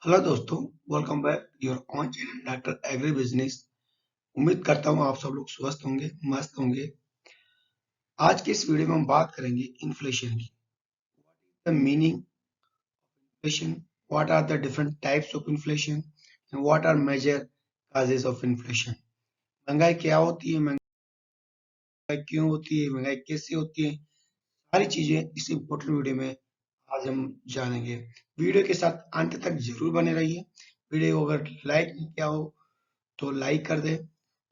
Hello दोस्तों, welcome back your on channel doctor agri business. उम्मीद करता हूँ आप सब लोग स्वस्थ होंगे, मस्त होंगे। आज के इस वीडियो में हम बात करेंगे इन्फ्लेशन की। The meaning inflation, what are the different types of inflation and what are major causes of inflation. महंगाई क्या होती है, महंगाई क्यों होती है, महंगाई कैसे होती है, सारी चीजें इस इम्पोर्टेंट वीडियो में आज हम जानेंगे। वीडियो के साथ अंत तक जरूर बने रहिए। वीडियो को अगर लाइक नहीं किया हो तो लाइक कर दे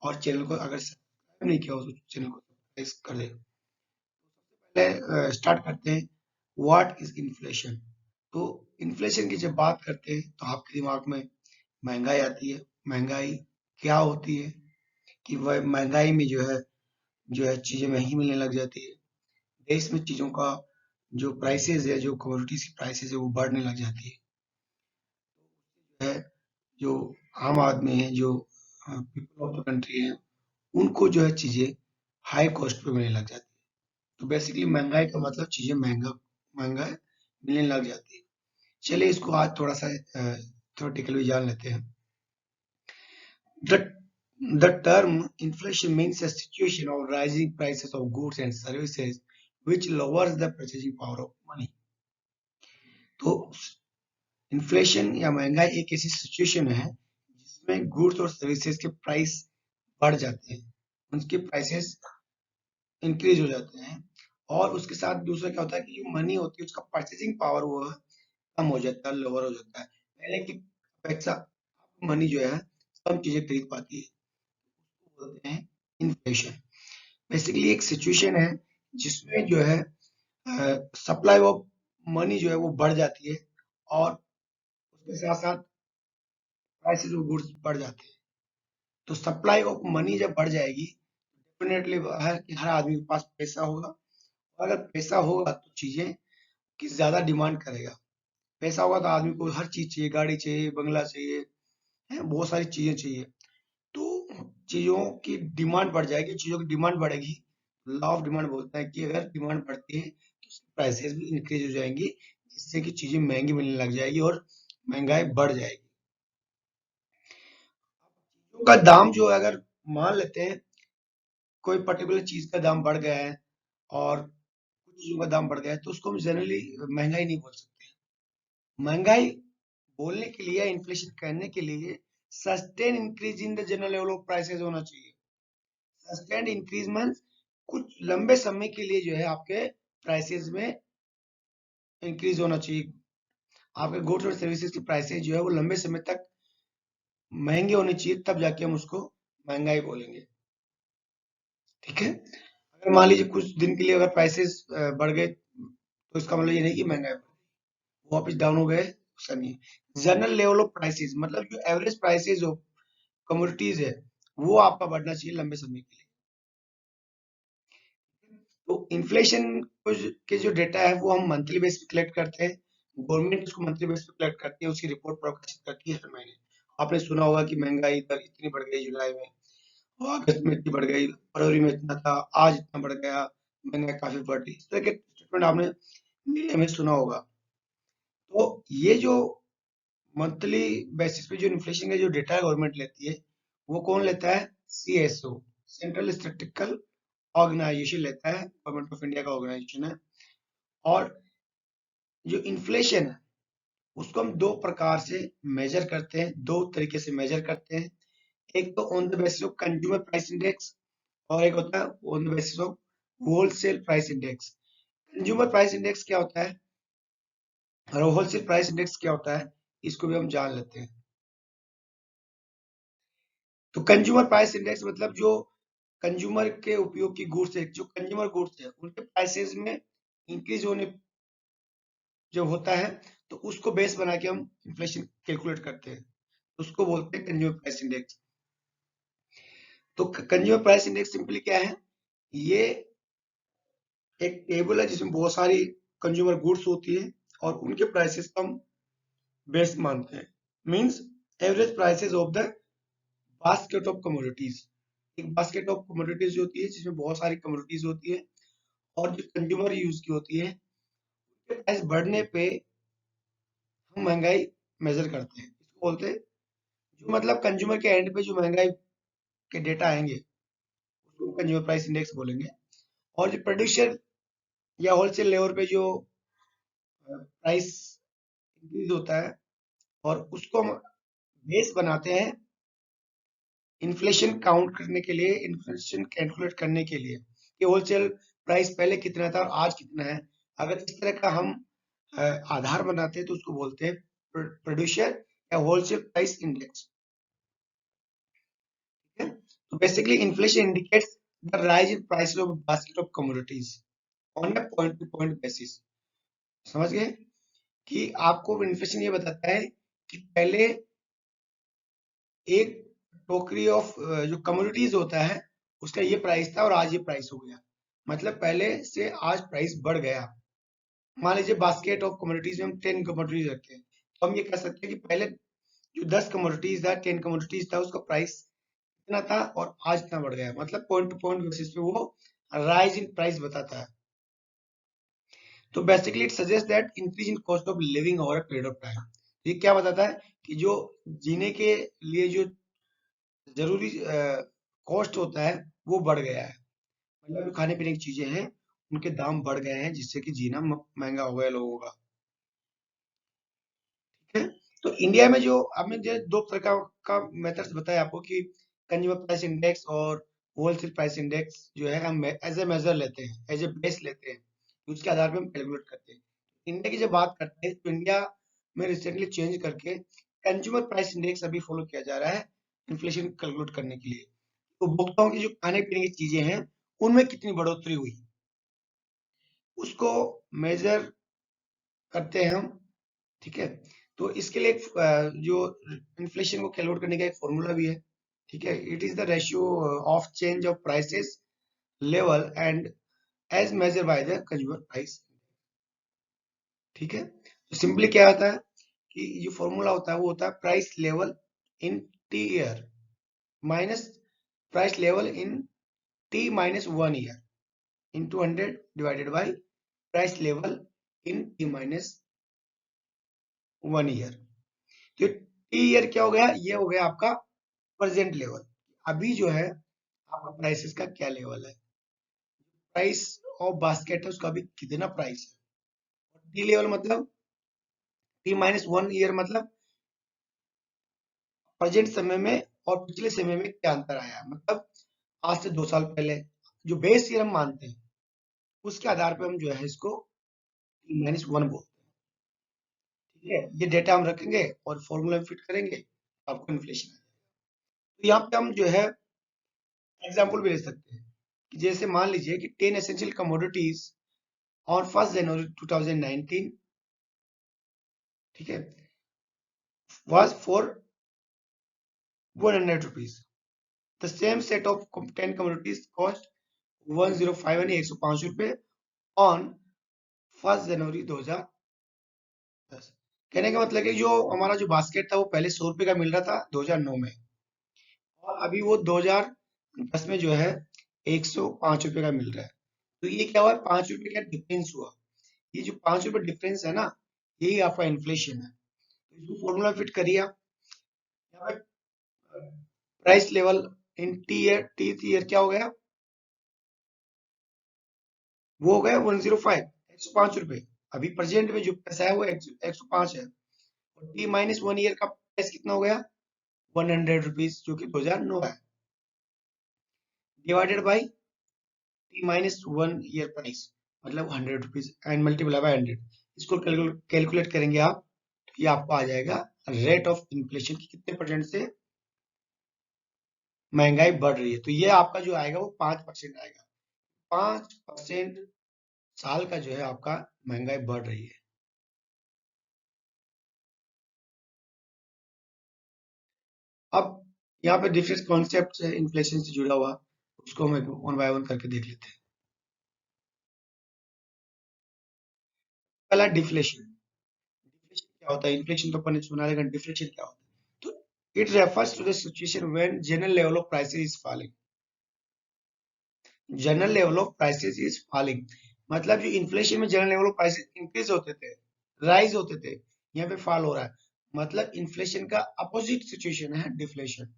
और चैनल को अगर सब्सक्राइब नहीं किया हो तो चैनल को सब्सक्राइब कर दे। पहले स्टार्ट करते हैं, व्हाट इज इन्फ्लेशन। तो इन्फ्लेशन की जब बात करते हैं तो आपके दिमाग में महंगाई आती है। महंगाई क्या होती है कि वह महंगाई में जो है चीजें महंगी मिलने लग जाती है। देश में चीजों का जो प्राइसेस है, जो कमोडिटीज की प्राइसेस है, वो बढ़ने लग जाती है। जो आम आदमी है, जो पीपल ऑफ द कंट्री है, उनको जो है चीजें हाई कॉस्ट पे मिलने लग जाती है। तो बेसिकली महंगाई का मतलब चीजें महंगा मिलने लग जाती है। चलिए इसको आज थोड़ा सा थ्योरेटिकली जान लेते हैं। The, the term inflation means a situation of rising prices of goods and services which lowers the purchasing power of money. तो इन्फ्लेशन या महंगाई एक ऐसी सिचुएशन है जिसमें गुड्स और सर्विसेज के प्राइस बढ़ जाते हैं, उनके प्राइसेस इंक्रीज हो जाते हैं। और उसके साथ दूसरा क्या होता है कि जो मनी होती है उसका परचेसिंग पावर वो कम हो जाता है, लोअर हो जाता है। पहले की अपेक्षा मनी जो है कम चीजें खरीद पाती है, उसको बोलते हैं इन्फ्लेशन। बेसिकली एक सिचुएशन है जिसमें जो है सप्लाई ऑफ मनी जो है वो बढ़ जाती है और उसके साथ साथ प्राइसेस ऑफ गुड्स बढ़ जाते हैं। तो सप्लाई ऑफ मनी जब बढ़ जाएगी डेफिनेटली हर आदमी के पास पैसा होगा, और अगर पैसा होगा तो चीजें की ज्यादा डिमांड करेगा। पैसा होगा तो आदमी को हर चीज चाहिए, गाड़ी चाहिए, बंगला चाहिए, है बहुत सारी चीजें चाहिए। तो चीजों की डिमांड बढ़ जाएगी, चीजों की डिमांड बढ़ेगी। लॉ ऑफ डिमांड बोलता है कि अगर डिमांड बढ़ती है तो प्राइसेस भी इंक्रीज हो जाएंगी, जिससे कि चीजें महंगी मिलने लग जाएगी और महंगाई बढ़ जाएगी। चीजों का दाम जो है, अगर मान लेते हैं कोई पर्टिकुलर चीज का दाम बढ़ गया है और कुछ चीजों का दाम बढ़ गया है तो उसको हम जनरली महंगाई नहीं बोल सकते। महंगाई बोलने के लिए, इन्फ्लेशन कहने के लिए sustain increase in the general level of prices होना चाहिए। सस्टेन्ड इंक्रीज मीन्स कुछ लंबे समय के लिए जो है आपके प्राइसेस में इंक्रीज होना चाहिए। आपके गुड्स और सर्विसेज की प्राइसेस जो है वो लंबे समय तक महंगे होने चाहिए, तब जाके हम उसको महंगाई बोलेंगे। ठीक है, अगर मान लीजिए कुछ दिन के लिए अगर प्राइसेस बढ़ गए तो इसका मतलब ये नहीं कि महंगाई बढ़ गई, वापस डाउन हो गए, ऐसा नहीं है। जनरल लेवल ऑफ प्राइसेस मतलब जो एवरेज प्राइसेस ऑफ कमोडिटीज है वो आपका बढ़ना चाहिए लंबे समय के लिए। तो इन्फ्लेशन के जो डेटा है वो हम मंथली बेस पे कलेक्ट करते हैं। गवर्नमेंट उसको मंथली बेस पे कलेक्ट करती है, उसकी रिपोर्ट प्रकाशित करती है हर महीने। आपने सुना होगा कि महंगाई दर इतनी बढ़ गई जुलाई में, और अगस्त में इतनी बढ़ गई, फरवरी में इतना था, आज इतना बढ़ गया, महंगाई काफी बढ़ गई। इस तरह के स्टेटमेंट आपने मीडिया में सुना होगा। तो ये जो मंथली बेसिस पे जो इन्फ्लेशन का जो डेटा गवर्नमेंट लेती है वो कौन लेता है? सीएसओ, सेंट्रल स्टैटिस्टिकल ऑर्गेनाइजेशन लेता है, गवर्नमेंट ऑफ इंडिया का ऑर्गेनाइजेशन है। और जो इन्फ्लेशन है उसको हम दो प्रकार से मेजर करते हैं, दो तरीके से मेजर करते हैं। एक तो on the basis of consumer price index और एक होता है on the basis of wholesale price index. Consumer price index क्या होता है और होलसेल प्राइस इंडेक्स क्या होता है, इसको भी हम जान लेते हैं। तो कंज्यूमर प्राइस इंडेक्स मतलब जो कंज्यूमर के उपयोग की गुड्स है, जो कंज्यूमर गुड्स है उनके प्राइसेस में इंक्रीज होने जब होता है तो उसको बेस बना के हम इन्फ्लेशन कैलकुलेट करते हैं, उसको बोलते हैं कंज्यूमर प्राइस इंडेक्स। तो कंज्यूमर प्राइस इंडेक्स सिंपली क्या है? ये एक टेबल है जिसमें बहुत सारी कंज्यूमर गुड्स होती है और उनके प्राइसेस को हम बेस मानते हैं। Means average prices of the basket of commodities. एक बास्केट ऑफ कमोडिटीज होती है जिसमें बहुत सारी कमोडिटीज होती है और जो कंज्यूमर यूज की होती है, प्राइस बढ़ने पे हम महंगाई मेजर करते हैं। इसको बोलते हैं जो मतलब कंज्यूमर के एंड पे जो महंगाई के डेटा आएंगे उसको कंज्यूमर प्राइस इंडेक्स बोलेंगे। और जो प्रोड्यूसर या होलसेल लेवल पे जो प्राइस इंक्रीज होता है और उसको हम बेस बनाते हैं इन्फ्लेशन काउंट करने के लिए, इन्फ्लेशन कैलकुलेट करने के लिए कि होलसेल प्राइस पहले कितना था और आज कितना है। अगर इस तरह का हम आधार बनाते हैं तो उसको बोलते हैं प्रोड्यूसर या होलसेल प्राइस इंडेक्स। ठीक है, तो basically inflation indicates the rise in price of basket of commodities on a point two point basis. समझ गए कि आपको इन्फ्लेशन ये बताता है कि पहले एक टोकरी ऑफ जो कमोडिटीज होता है उसका ये प्राइस था और आज ये प्राइस हो गया, मतलब पहले से आज प्राइस बढ़ गया। मान लीजिए बास्केट ऑफ कमोडिटीज में हम 10 कमोडिटीज रखते हैं तो हम ये कह सकते हैं कि पहले जो 10 कमोडिटीज था, 10 कमोडिटीज था, उसका प्राइस इतना था और आज इतना बढ़ गया, मतलब पॉइंट टू पॉइंट बेसिस पे वो राइज इन प्राइस बताता है। तो basically it suggest that increase in cost of living over a period of time. ये क्या बताता है कि जो जीने के लिए जो जरूरी कॉस्ट होता है वो बढ़ गया है, मतलब जो खाने पीने की चीजें हैं उनके दाम बढ़ गए हैं जिससे कि जीना महंगा हो गया लोगों का। ठीक है, तो इंडिया में जो हमने जो दो प्रकार का मेथड्स बताया आपको कि कंज्यूमर प्राइस इंडेक्स और होलसेल प्राइस इंडेक्स जो है हम एज ए मेजर लेते हैं, एज ए बेस लेते हैं, उसके आधार पे हम कैलकुलेट करते हैं। इंडिया की जब बात करते हैं तो इंडिया में रिसेंटली चेंज करके कंज्यूमर प्राइस इंडेक्स अभी फॉलो किया जा रहा है इन्फ्लेशन कैलकुलेट करने के लिए। उपभोक्ताओं की जो खाने पीने की चीजें हैं उनमें कितनी बढ़ोतरी हुई उसको मेजर करते हैं हम। ठीक है, तो इसके लिए जो इन्फ्लेशन को कैलकुलेट करने का एक फॉर्मूला भी है। ठीक है, it is the ratio of change of prices level and as measure by the consumer price. ठीक है, तो सिंपली क्या होता है कि जो फॉर्मूला होता है वो होता है price level in T year minus price level in T minus 1 year into 100 divided by price level in T minus 1 year. तो टी ईयर क्या हो गया, ये हो गया आपका प्रेजेंट लेवल, अभी जो है आपका प्राइसेस का क्या लेवल है, प्राइस ऑफ बास्केट है उसका अभी कितना प्राइस है। टी लेवल मतलब टी माइनस 1 ईयर मतलब प्रेजेंट समय में और पिछले समय में क्या अंतर आया, मतलब आज से 2 साल पहले जो बेस ईयर हम मानते हैं उसके आधार पर हम जो है इसको टी माइनस 1 बोलते हैं। ठीक है, ये डेटा हम रखेंगे और फॉर्मूला में फिट करेंगे तो आपको इन्फ्लेशन। तो यहाँ पे हम जो है एग्जाम्पल भी ले सकते हैं कि जैसे मान लीजिए कि 10 एसेंशियल कमोडिटीज ऑन 1 जनवरी 2019, ठीक है, was for 100 rupees. The same set of 10 commodities cost 105 यानी 105 रुपए on 1 जनवरी 2010। कहने का मतलब कि जो हमारा जो बास्केट था वो पहले 100 रुपए का मिल रहा था 2009 में और अभी वो 2010 में जो है 105 रुपए का मिल रहा है। तो ये क्या हुआ, 5 रुपए का डिफरेंस हुआ। ये जो 5 रुपए डिफरेंस है ना, यही आपका इन्फ्लेशन है। तो इसको फॉर्मूला फिट करिए आप। यहाँ पे price level in T year क्या हो गया, वो हो गया 105, 105 रुपए। अभी प्रेजेंट में जो पैसा है वो 105 है और टी माइनस 1 ईयर का प्राइस कितना हो गया 100 रुपीज जो कि 2009 है, divided by T minus 1 year price मतलब 100 रुपीज एंड मल्टीप्लाई बाय 100। इसको कैलकुलेट करेंगे आप तो ये आपको आ जाएगा रेट ऑफ इन्फ्लेशन की कितने परसेंट से महंगाई बढ़ रही है। तो ये आपका जो आएगा वो 5% आएगा। 5% साल का जो है आपका महंगाई बढ़ रही है। अब यहाँ पे डिफरेंट कॉन्सेप्ट है इन्फ्लेशन से जुड़ा हुआ, उसको हम वन बाय वन करके देख लेते हैं। पहला डिफ्लेशन। डिफ्लेशन क्या होता है, इन्फ्लेशन तो अपन ने सुना, लेकिन डिफ्लेशन क्या होता है, तो it refers to the situation when general level of prices is falling. General level of prices is falling मतलब जो इन्फ्लेशन में general level of prices increase होते थे, राइज होते थे, यहाँ पे फॉल हो रहा है। मतलब इन्फ्लेशन का अपोजिट सिचुएशन है डिफ्लेशन,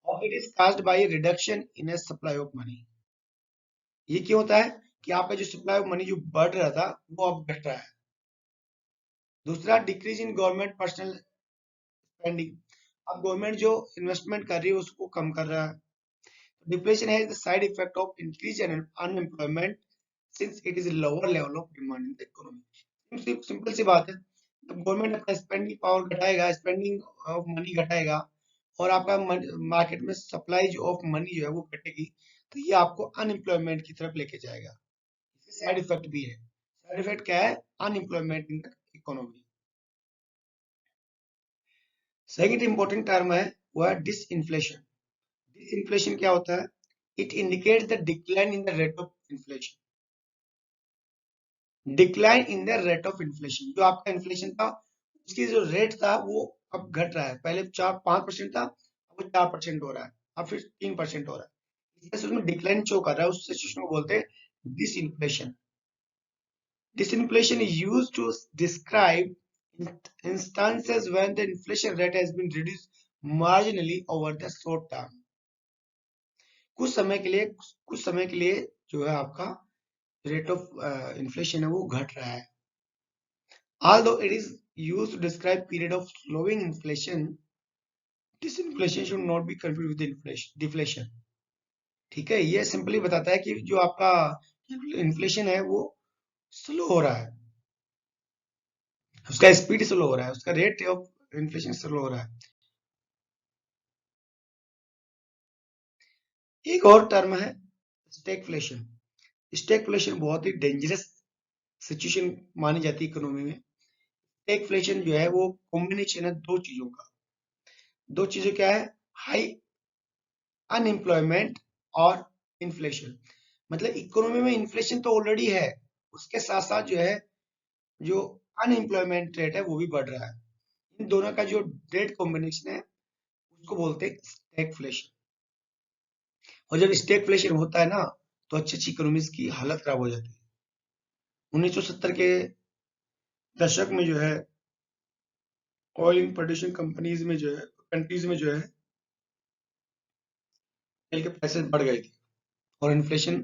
और it is caused by reduction in A supply of money. ये क्यों होता है कि आपका जो सप्लाई ऑफ मनी जो बढ़ रहा था वो अब घट रहा है। दूसरा, decrease in government personal spending, अब गवर्नमेंट जो इन्वेस्टमेंट कर रही है उसको कम कर रहा है। Deflation has the side effect of increase in unemployment since it is lower level of demand in the economy. Simple सी बात है, तो गवर्नमेंट अपना स्पेंडिंग पावर घटाएगा, स्पेंडिंग ऑफ मनी घटाएगा, और आपका मार्केट में सप्लाई ऑफ मनी जो है वो घटेगी, तो ये आपको अनएम्प्लॉयमेंट की तरफ लेके जाएगा। साइड इफेक्ट भी है। साइड इफेक्ट क्या है? Unemployment in the economy. Second important term है वो है डिसइंफ्लेशन। डिसइंफ्लेशन क्या होता है? It indicates the decline in the rate of inflation. Decline in the rate of inflation, जो आपका इन्फ्लेशन था उसकी जो रेट था वो अब घट रहा है। पहले 4-5% था, अब वो 4% हो रहा है, अब फिर 3% हो रहा है। इसलिए उसमें डिक्लाइन शो कर रहा है, उस सिचुएशन को बोलते हैं डिसइंफ्लेशन। Disinflation is used to describe instances when the inflation rate has been reduced marginally over the short term. कुछ समय के लिए जो है आपका रेट ऑफ इन्फ्लेशन है वो घट रहा है। Although it is used to describe period of slowing inflation, disinflation should not be confused with inflation, deflation. ठीक है, ये सिंपली बताता है कि जो आपका इन्फ्लेशन है वो स्लो हो रहा है, उसका स्पीड स्लो हो रहा है, उसका रेट ऑफ इन्फ्लेशन स्लो हो रहा है। एक और टर्म है स्टैगफ्लेशन। स्टैगफ्लेशन बहुत ही डेंजरस सिचुएशन मानी जाती है इकोनॉमी में। स्टैगफ्लेशन जो है वो कॉम्बिनेशन है दो चीजों का। दो चीजें क्या है? हाई अनएम्प्लॉयमेंट और इन्फ्लेशन। मतलब इकोनॉमी में इन्फ्लेशन तो ऑलरेडी है, उसके साथ साथ जो है जो अनएम्प्लॉयमेंट रेट है वो भी बढ़ रहा है। इन दोनों का जो रेट कॉम्बिनेशन है उसको बोलते हैं स्टैगफ्लेशन। और जब स्टैगफ्लेशन होता है ना तो अच्छी अच्छी इकोनॉमीज की हालत खराब हो जाती है। 1970 के दशक में जो है ऑयल प्रोड्यूसिंग कंपनीज में जो है कंट्रीज में जो है तेल के प्राइसेस बढ़ गए थे, और इन्फ्लेशन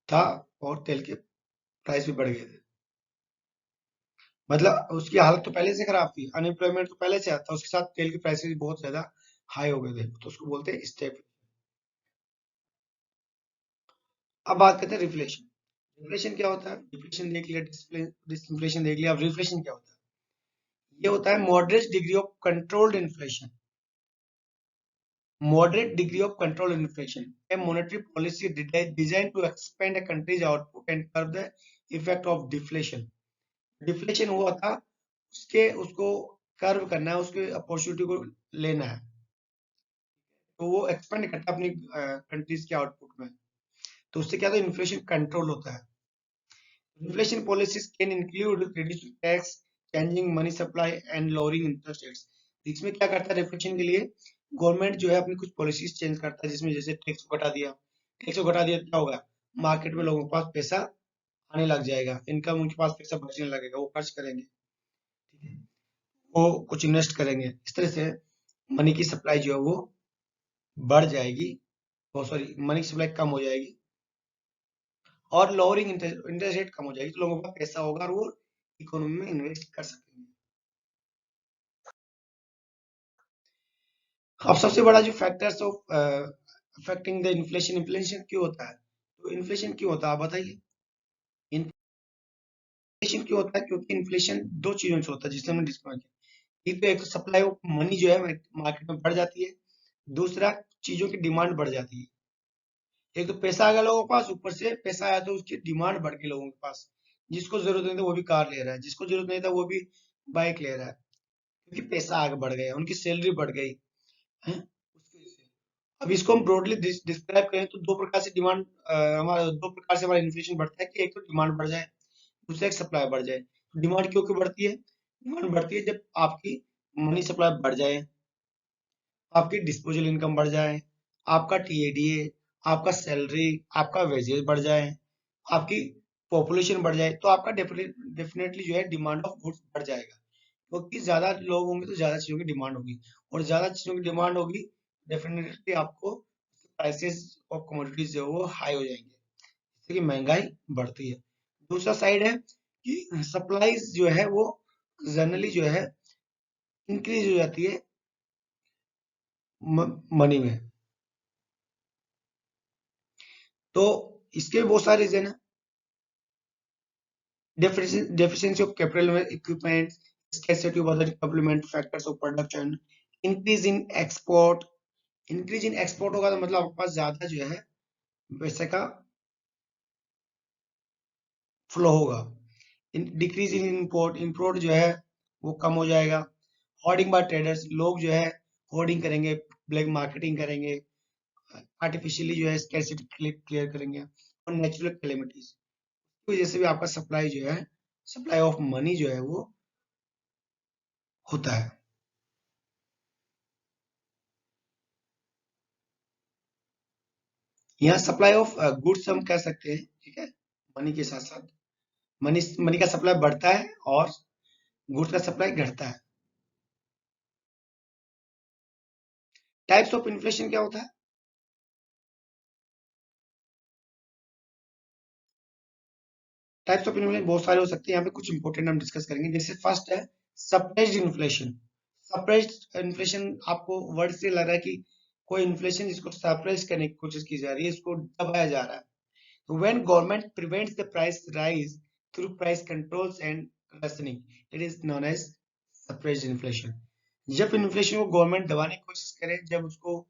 था, और तेल के प्राइस भी बढ़ गए थे। मतलब उसकी हालत तो पहले से खराब थी, अनएम्प्लॉयमेंट तो पहले से आता, उसके साथ तेल के प्राइसेस भी बहुत ज्यादा हाई हो गए थे, तो उसको बोलते हैं स्टेप। अब बात करते हैं रिफ्लेशन। रिफ्लेशन क्या होता है? डिफ्लेशन देख लिया, डिसइंफ्लेशन देख लिया, अब रिफ्लेशन क्या होता है? ये होता है moderate degree of controlled inflation. Moderate degree of control inflation, a monetary policy designed to expand a country's output and curb the effect of deflation. Deflation हुआ था, उसके उसको कर्व करना है, उसके अपॉर्चुनिटी को लेना है, तो वो एक्सपेंड करता है अपनी कंट्रीज के आउटपुट में, तो उससे क्या होता है? इन्फ्लेशन कंट्रोल होता है। Inflation policies can include reducing tax, changing money supply and lowering interest rates. इसमें क्या करता है रिफ्लेशन के लिए? गवर्नमेंट जो है अपनी कुछ पॉलिसीज चेंज करता है, जिसमें जैसे टैक्स को घटा दिया। टैक्स को घटा दिया तो क्या होगा? मार्केट में लोगों के पास पैसा आने लग जाएगा, इनकम उनके पास पैसा बचने लगेगा, वो खर्च करेंगे, ठीक है, वो कुछ इन्वेस्ट करेंगे। इस तरह से मनी की सप्लाई जो है वो बढ़ जाएगी, बहुत सॉरी मनी की सप्लाई कम हो जाएगी, और लोअरिंग इंटरेस्ट रेट कम हो जाएगी, तो लोगों का पैसा होगा और वो इकोनॉमी में इन्वेस्ट कर सकेंगे। अब सबसे बड़ा जो factors of affecting the inflation, inflation क्यों होता है? तो इन्फ्लेशन क्यों होता है आप बताइए। इन्फ्लेशन क्यों होता है? क्योंकि इन्फ्लेशन दो चीजों से होता है जिससे हमने डिस्कस किया। एक तो सप्लाई ऑफ मनी जो है मार्केट में बढ़ जाती है, दूसरा चीजों की डिमांड बढ़ जाती है। एक तो पैसा आ गया लोगों के पास, ऊपर से पैसा आया तो उसकी डिमांड बढ़ गई लोगों के पास। जिसको जरूरत नहीं था वो भी कार ले रहा है, जिसको जरूरत नहीं था वो भी बाइक ले रहा है, क्योंकि पैसा आगे बढ़ गया, उनकी सैलरी बढ़ गई है, उसकी वजह से। अब इसको हम ब्रॉडली डिस्क्राइब करें तो दो प्रकार से डिमांड, हमारा दो प्रकार से हमारा इन्फ्लेशन बढ़ता है कि एक तो डिमांड बढ़ जाए, दूसरा एक सप्लाई बढ़ जाए। डिमांड क्यों क्यों बढ़ती है? डिमांड बढ़ती है जब आपकी मनी सप्लाई बढ़ जाए, आपकी डिस्पोजल इनकम बढ़ जाए, आपका टीएडीए, आपका सैलरी, आपका वेजेस बढ़ जाए, आपकी पॉपुलेशन बढ़ जाए, तो आपका डेफिनेटली जो है डिमांड ऑफ गुड्स बढ़ जाएगा। क्योंकि ज्यादा लोग होंगे तो ज्यादा चीजों की डिमांड होगी, और ज्यादा चीजों की डिमांड होगी, डेफिनेटली आपको प्राइसेस ऑफ कमोडिटीज जो है वो हाई हो जाएंगे, जिससे कि महंगाई बढ़ती है। दूसरा साइड है कि सप्लाईज जो है वो जनरली जो है इंक्रीज हो जाती है मनी में। तो इसके भी बहुत सारे रीजन है। Deficiency of capital equipment, scarcity of other complement factors of production, increase in export। Increase in export होगा तो मतलब आपके पास ज्यादा जो है पैसे का फ्लो होगा। डिक्रीज इन इंपोर्ट, इंपोर्ट जो है वो कम हो जाएगा। होर्डिंग बाय ट्रेडर्स, लोग जो है होर्डिंग करेंगे, ब्लैक मार्केटिंग करेंगे, आर्टिफिशियली जो है स्कैरसिटी क्लियर करेंगे, और नेचुरल कैलेमिटीज की वजह से भी आपका सप्लाई जो है, सप्लाई ऑफ मनी जो है वो होता है। यहाँ सप्लाई ऑफ गुड्स हम कह सकते हैं, ठीक है, मनी के साथ साथ मनी मनी का सप्लाई बढ़ता है और गुड्स का सप्लाई घटता है। टाइप्स ऑफ इन्फ्लेशन क्या होता है? टाइप्स ऑफ इन्फ्लेशन बहुत सारे हो सकते हैं, यहाँ पे कुछ इंपॉर्टेंट हम डिस्कस करेंगे। जैसे फर्स्ट है सप्रेस्ड इन्फ्लेशन। सप्रेस्ड इन्फ्लेशन आपको वर्ड से लग रहा है कि कोई इन्फ्लेशन जिसको सप्रेस करने की कोशिश की जा रही है, इसको दबाया जा रहा है। तो when government prevents the price rise through price controls and rationing, it is known as suppressed inflation. जब इन्फ्लेशन को गवर्नमेंट दबाने की कोशिश करे, जब उसको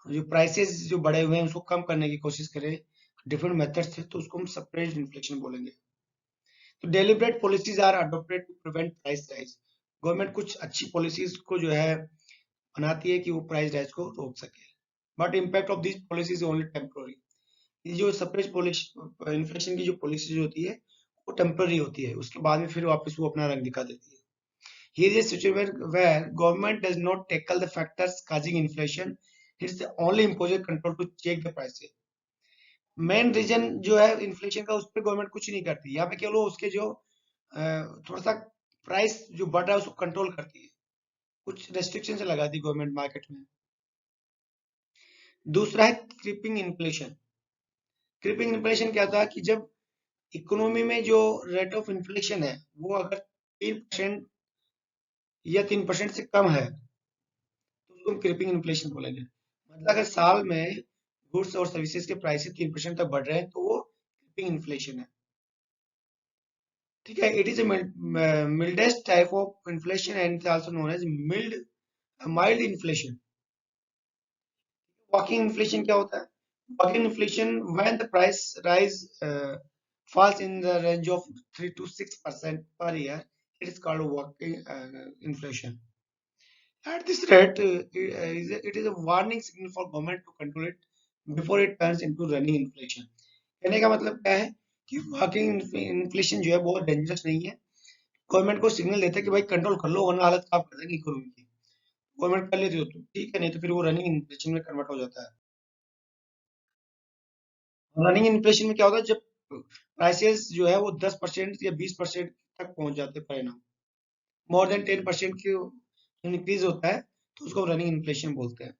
जो प्राइसेस जो बढ़े हुए हैं उसको कम करने की कोशिश करे डिफरेंट मेथड से, तो उसको हम सप्रेस्ड इन्फ्लेशन बोलेंगे। तो deliberate policies are adopted to prevent price rise. Government कुछ अच्छी पॉलिसीज को जो है बनाती है कि वो प्राइस राइज को रोक सके, but impact of this policy is only temporary. ये जो सप्रेस इन्फ्लेशन की जो पॉलिसीज होती है वो टेम्पररी होती है, उसके बाद में फिर वापस वो अपना रंग दिखा देती है। Here is a situation where government does not tackle the factors causing inflation, it's only imposes control to check the prices। Main reason जो है इन्फ्लेशन का, उस पर गवर्नमेंट कुछ नहीं करती, यहाँ पे केवल उसके जो थोड़ा सा प्राइस जो बढ़ रहा है उसको कंट्रोल करती है, कुछ रेस्ट्रिक्शन से लगाती है गवर्नमेंट मार्केट में। दूसरा है क्रीपिंग इन्फ्लेशन। क्रीपिंग इन्फ्लेशन क्या था कि जब इकोनॉमी में जो रेट ऑफ इन्फ्लेशन है वो अगर 3% या 3% से कम है तो उसको हम क्रीपिंग इन्फ्लेशन बोलेंगे। मतलब अगर साल में गुड्स और सर्विसेज के प्राइसेस 3% तक बढ़ रहे हैं तो वो क्रीपिंग इन्फ्लेशन है, ठीक है। It is a mildest type of inflation and also known as mild inflation. Walking inflation क्या होता है? Walking inflation when the price rise falls in the range of 3 to 6% per year, it is called walking inflation. At this rate, it is a warning signal for government to control it before it turns into running inflation। कहने का मतलब क्या है कि walking inflation जो है बहुत dangerous नहीं है, गवर्नमेंट को सिग्नल देता है कि भाई कंट्रोल कर लो वरना हालत खराब कर देंगे इकोनॉमी की। गवर्नमेंट कर लेती हो तो ठीक है, नहीं तो फिर वो रनिंग इन्फ्लेशन में कन्वर्ट हो जाता है। रनिंग इन्फ्लेशन में क्या होता है, जब प्राइसेस जो है वो 10% या 20% तक पहुंच जाते हैं पर एनम, मोर देन 10% की इंक्रीज होता है तो उसको रनिंग इन्फ्लेशन बोलते हैं।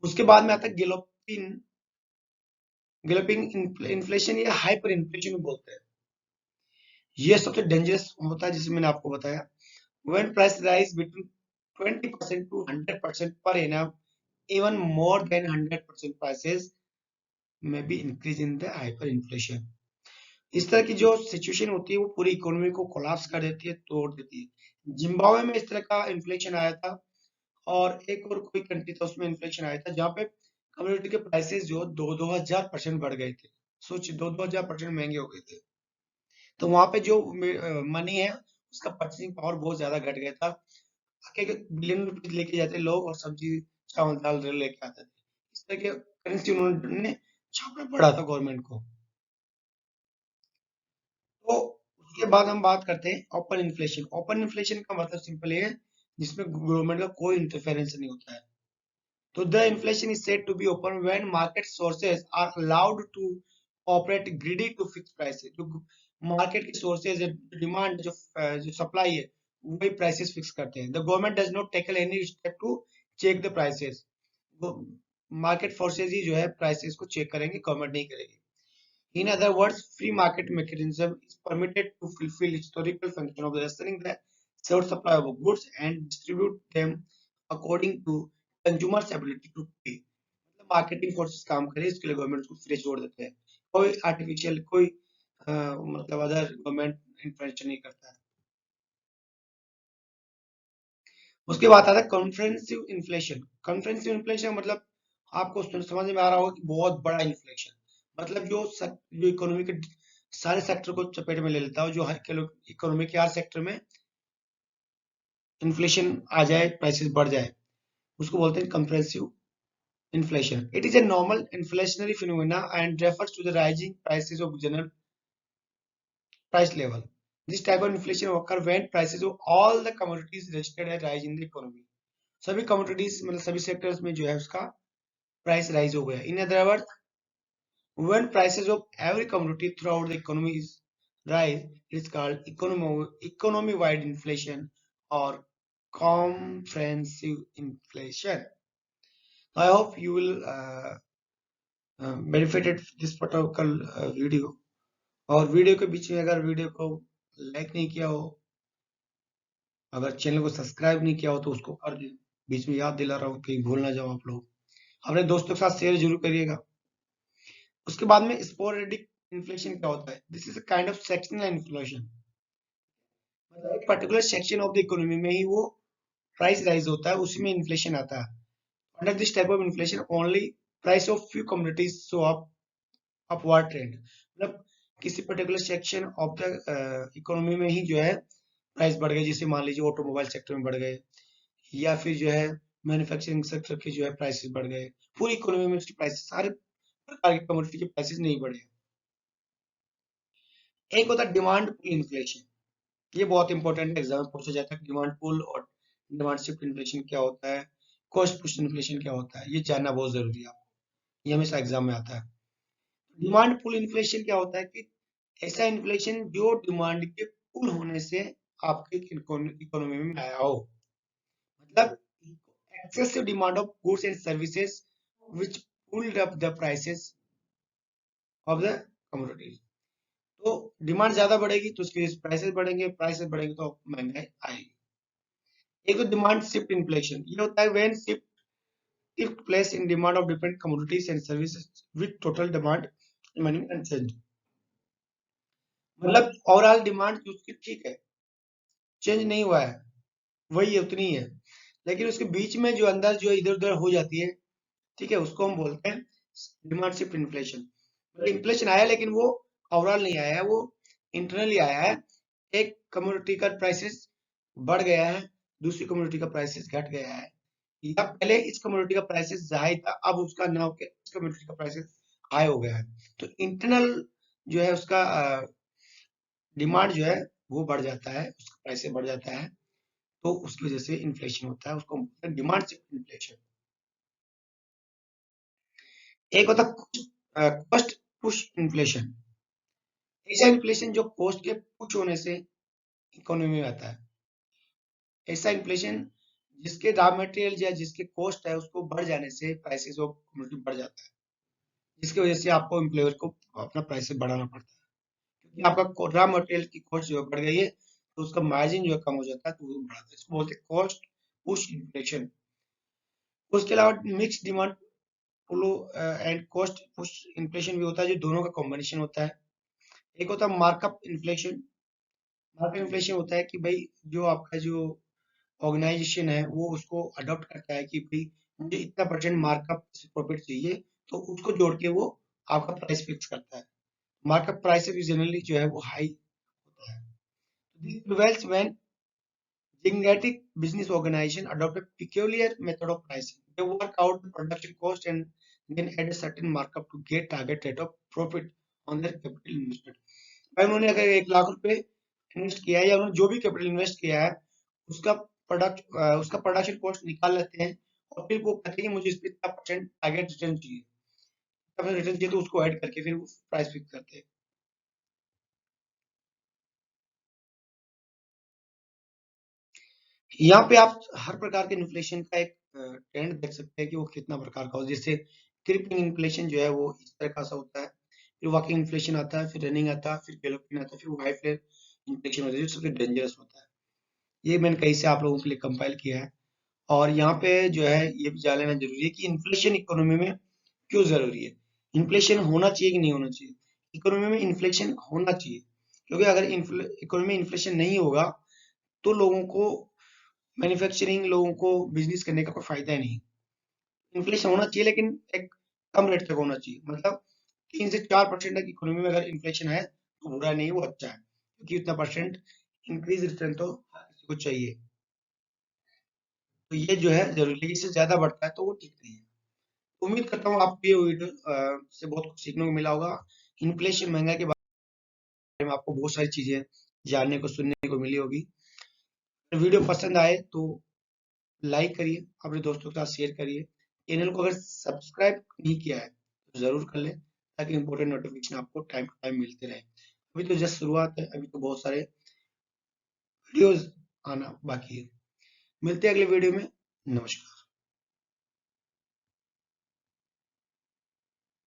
उसके बाद में आता है गैलोपिंग इन्फ्लेशन या हाइपर इन्फ्लेशन बोलते हैं। ये सबसे डेंजरस होता है, जिसे मैंने आपको बताया। When price rise between 20% to 100% per annum, even more than 100% prices में be increase in the hyper inflation. इस तरह की जो सिचुएशन होती है वो पूरी इकोनॉमी को कोलैप्स कर देती है, तोड़ देती है। जिम्बाब्वे में इस तरह का इन्फ्लेशन आया था, और एक और कोई कंट्री था उसमें इन्फ्लेशन आया था जहाँ पे कम्युनिटी के प्राइसेस जो 2-2000% बढ़ गए थे। सोचिए 2-2000% महंगे हो गए थे। तो वहां पे जो मनी है उसका परचेसिंग पावर बहुत ज्यादा घट गया था। बिलियन रुपीज लेके जाते लोग और सब्जी चावल दाल लेके आते थे। इस तरह के करेंसी उन्होंने छापना पड़ा था गवर्नमेंट को। तो उसके बाद हम बात करते हैं ओपन इन्फ्लेशन। ओपन इन्फ्लेशन का मतलब सिंपल है जिसमें गवर्नमेंट का कोई इंटरफेरेंस नहीं होता है। तो the inflation is said to be open when market sources are allowed to operate greedy to fix prices। जो मार्केट के सोर्सेज है, डिमांड जो जो सप्लाई है वही प्राइसेस फिक्स करते हैं। The government does not tackle any step to check the prices. वो मार्केट फोर्सेज ही जो है प्राइसेस को चेक करेंगे, गवर्नमेंट नहीं करेगी। In other words, free market mechanism is permitted to fulfill historical function of lessening the short supply of goods and distribute them according to consumers' ability to pay. मतलब marketing forces काम करे, इसके लिए government को free छोड़ देते हैं। कोई आर्टिफिशियल कोई मतलब अदर गवर्नमेंट इंटरवेंशन नहीं करता है। उसके बाद आता है कॉन्फ्रेंसिव इन्फ्लेशन। कॉन्फ्रेंसिव इन्फ्लेशन मतलब आपको समझ में आ रहा होगा कि बहुत बड़ा इन्फ्लेशन, मतलब जो इकोनॉमी के सारे सेक्टर को चपेट में ले लेता हो, जो हर इकोनॉमी के हर सेक्टर में इन्फ्लेशन आ जाए, प्राइसेस बढ़ जाए, उसको बोलते हैं comprehensive inflation. It is a normal inflationary phenomena and refers to the rising prices of general price level. This type of inflation occur when prices of all the commodities registered a rise in the economy. सभी commodities मतलब सभी sectors में जो है उसका price rise हो गया। In other words, when prices of every commodity throughout the economy is rise, it's called economy-wide inflation or comprehensive inflation. I hope you will benefited this particular video. और video के बीच में अगर video को like नहीं किया हो, अगर channel को सब्सक्राइब नहीं किया हो तो उसको कर दें। बीच में याद दिला रहा हूँ, कहीं भूल ना जाओ आप लोग। अपने दोस्तों के साथ शेयर जरूर करिएगा। उसके बाद में स्पोरेडिक इन्फ्लेशन क्या होता है? This is a kind of sectional inflation, मतलब एक particular section of the economy में ही वो प्राइस राइज होता है, उसी में इन्फ्लेशन आता है। Under this type of inflation only price of few commodities show up upward trend, मतलब किसी particular section of the economy में ही जो है प्राइस बढ़ गए, जैसे मान लीजिए ऑटोमोबाइल सेक्टर में बढ़ गए, या फिर जो है मैन्युफैक्चरिंग सेक्टर के जो है प्राइसेस बढ़ गए। पूरी इकोनॉमी में उसकी प्राइसेस, सारे प्रकार की कमोडिटी के प्राइसेस नहीं बढ़े। एक होता है डिमांड पुल इन्फ्लेशन, ये बहुत इंपॉर्टेंट एग्जाम में पूछा जाता है। डिमांड पुल और डिमांड शिफ्ट इन्फ्लेशन क्या होता है, कॉस्ट पुश इन्फ्लेशन क्या होता है, ये जानना बहुत जरूरी है आपको, ये हमेशा एग्जाम में आता है। डिमांड पुल इन्फ्लेशन क्या होता है कि ऐसा इन्फ्लेशन जो डिमांड के पुल होने से आपके इकोनॉमी में आया हो, मतलब excessive demand of goods and services which pulled up the prices of the commodities। तो डिमांड ज्यादा बढ़ेगी तो उसके प्राइसेस बढ़ेंगे, प्राइसेस बढ़ेंगे तो महंगाई आएगी। एक तो डिमांड शिफ्ट इन्फ्लेशन, ये होता है when shift take place in demand of different commodities and services with total demand remaining unchanged. मतलब ओवरऑल डिमांड उसकी ठीक है, चेंज नहीं हुआ है, वही है, उतनी है, लेकिन उसके बीच में जो अंदर जो इधर उधर हो जाती है, ठीक है, उसको हम बोलते हैं डिमांड शिफ्ट इन्फ्लेशन। मतलब इन्फ्लेशन आया लेकिन वो ओवरऑल नहीं आया है, वो इंटरनली आया है। एक कम्युनिटी का प्राइसेस बढ़ गया है, दूसरी कम्युनिटी का प्राइसेस घट गया है, या पहले इस कम्युनिटी का प्राइसेस हाई था, अब उसका नाम के इस कम्युनिटी का प्राइसेस हाई हो गया है। तो इंटरनल जो है उसका डिमांड जो है वो बढ़ जाता है, उसका प्राइसेस बढ़ जाता है, तो उसकी वजह से इन्फ्लेशन होता है, उसको डिमांड शिफ्ट इन्फ्लेशन। एक होता है कॉस्ट पुश इन्फ्लेशन, ऐसा इन्फ्लेशन जो कॉस्ट के पुश होने से इकोनॉमी में आता है। ऐसा इन्फ्लेशन जिसके रॉ मटेरियल या जिसके कॉस्ट है उसको बढ़ जाने से प्राइसेस ऑफ कमोडिटी बढ़ जाता है, जिसकी वजह से आपको एम्प्लॉयर को अपना प्राइसेस बढ़ाना पड़ता है, क्योंकि आपका रॉ मटेरियल की कॉस्ट जो है बढ़ गई है, तो उसका मार्जिन जो है कम हो जाता है, तो वो बढ़ाता है, इसको बोलते हैं कॉस्ट पुश इन्फ्लेशन। उसके अलावा mix demand flow and cost push inflation भी होता है, जो दोनों का कॉम्बिनेशन होता है। एक होता है मार्कअप इन्फ्लेशन। मार्कअप इन्फ्लेशन होता है कि भाई जो आपका जो ऑर्गेनाइजेशन है वो उसको अडॉप्ट करता है कि भाई मुझे इतना परसेंट मार्कअप प्रॉफिट चाहिए, तो उसको जोड़ के वो आपका प्राइस फिक्स करता है। मार्कअप प्राइस भी जनरली जो है वो हाई होता है। This prevails when gigantic business organization adopt a peculiar method of pricing. They work out the production cost and then add a certain markup to get target rate of profit on their capital investment। भाई उन्होंने अगर 1 लाख रुपए invest किया है, या उन्होंने जो भी कैपिटल इन्वेस्ट किया है, उसका उसका प्रोडक्शन कॉस्ट निकाल लेते हैं, और फिर वो कहते हैं कि मुझे इस पे इतना परसेंट टारगेट रिटर्न चाहिए, रिटर्न चाहिए, तो उसको ऐड करके फिर वो प्राइस फिक्स करते हैं। यहाँ पे आप हर प्रकार के इन्फ्लेशन का एक ट्रेंड देख सकते हैं कि वो कितना प्रकार का हो। जैसे क्रीपिंग इन्फ्लेशन जो है वो इस तरह का सा होता है, फिर वॉकिंग इन्फ्लेशन आता है, फिर रनिंग आता है, फिर गैलोपिंग आता है, फिर वाई फ्लेयर इन्फ्लेशन होता है जो सबसे डेंजरस होता है। ये मैंने कहीं से आप लोगों के लिए कंपाइल किया है। और यहाँ पे जो है ये भी जान लेना जरूरी है कि इन्फ्लेशन इकोनॉमी में क्यों जरूरी है। इन्फ्लेशन होना चाहिए कि नहीं होना चाहिए? इकोनॉमी में इन्फ्लेशन होना चाहिए, क्योंकि अगर इकोनॉमी में इन्फ्लेशन नहीं होगा तो लोगों को मैन्युफैक्चरिंग, लोगों को बिजनेस करने का कोई फायदा ही नहीं। इन्फ्लेशन होना चाहिए लेकिन एक कम रेट तक होना चाहिए। मतलब 3 से 4% तक इकोनॉमी में अगर इन्फ्लेशन है तो बुरा नहीं, वो अच्छा है, क्योंकि उतना परसेंट इंक्रीज रिटर्न तो हर किसी को चाहिए। तो ये जो है जरूरी है, इससे ज्यादा बढ़ता है तो वो ठीक नहीं है। उम्मीद करता हूँ आपको ये वीडियो से बहुत कुछ सीखने को मिला होगा। इन्फ्लेशन, महंगाई के बारे में आपको बहुत सारी चीजें जानने को, सुनने को मिली होगी। वीडियो पसंद आए तो लाइक करिए, अपने दोस्तों के साथ शेयर करिए। चैनल को अगर सब्सक्राइब नहीं किया है तो जरूर कर लें, ताकि इंपॉर्टेंट नोटिफिकेशन आपको टाइम टू टाइम मिलते रहे। अभी तो जस्ट शुरुआत है, अभी तो बहुत सारे वीडियोस आना बाकी है। मिलते हैं अगले वीडियो में। नमस्कार।